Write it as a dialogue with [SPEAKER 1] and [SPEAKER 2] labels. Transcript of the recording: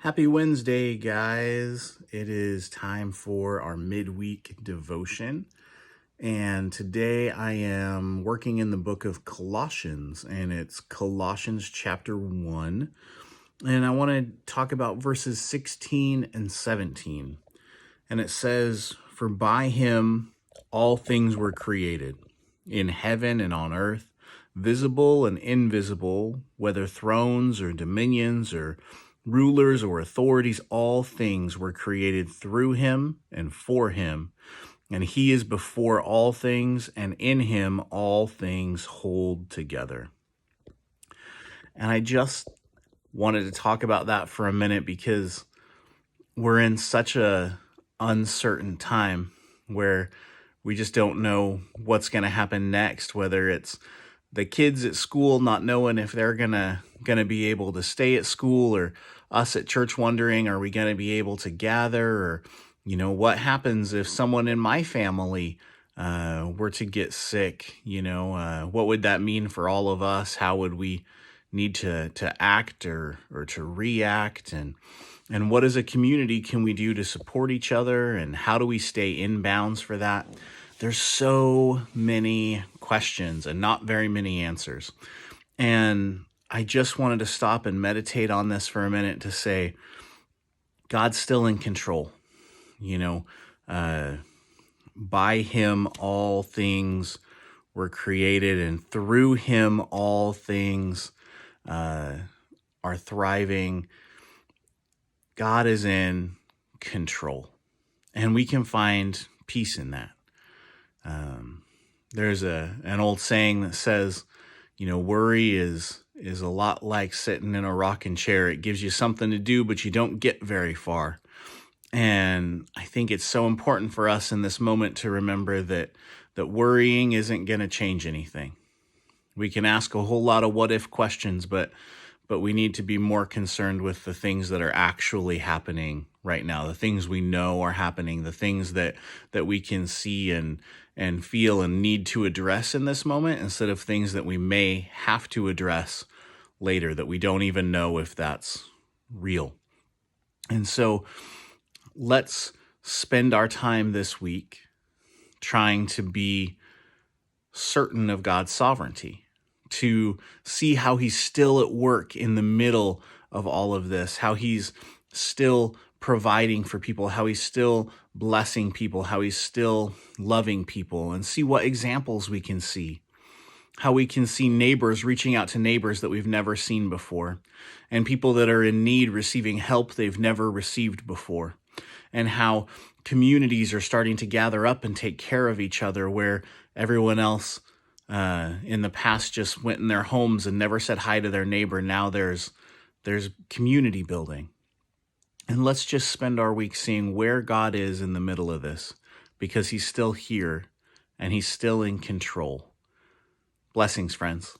[SPEAKER 1] Happy Wednesday, guys. It is time for our midweek devotion. And today I am working in the book of Colossians, and it's Colossians chapter 1. And I want to talk about verses 16 and 17. And it says, "For by him all things were created, in heaven and on earth, visible and invisible, whether thrones or dominions or rulers or authorities, all things were created through him and for him. And he is before all things, and in him all things hold together." And I just wanted to talk about that for a minute because we're in such a uncertain time where we just don't know what's going to happen next, whether it's the kids at school not knowing if they're gonna be able to stay at school, or us at church wondering, are we going to be able to gather, or what happens if someone in my family were to get sick. What would that mean for all of us? How would we need to act or to react, and what as a community can we do to support each other, and how do we stay in bounds for that? There's so many questions and not very many answers. And I just wanted to stop and meditate on this for a minute to say, God's still in control. By him all things were created, and through him all things are thriving. God is in control, and we can find peace in that. There's an old saying that says, worry is a lot like sitting in a rocking chair. It gives you something to do, but you don't get very far. And I think it's so important for us in this moment to remember that worrying isn't going to change anything. We can ask a whole lot of what if questions, but we need to be more concerned with the things that are actually happening right now, the things we know are happening, the things that we can see and feel and need to address in this moment, instead of things that we may have to address later that we don't even know if that's real. And so let's spend our time this week trying to be certain of God's sovereignty, to see how he's still at work in the middle of all of this, how he's still providing for people, how he's still blessing people, how he's still loving people, and see what examples we can see. How we can see neighbors reaching out to neighbors that we've never seen before, and people that are in need receiving help they've never received before, and how communities are starting to gather up and take care of each other where everyone else in the past just went in their homes and never said hi to their neighbor. Now there's community building. And let's just spend our week seeing where God is in the middle of this, because he's still here and he's still in control. Blessings, friends.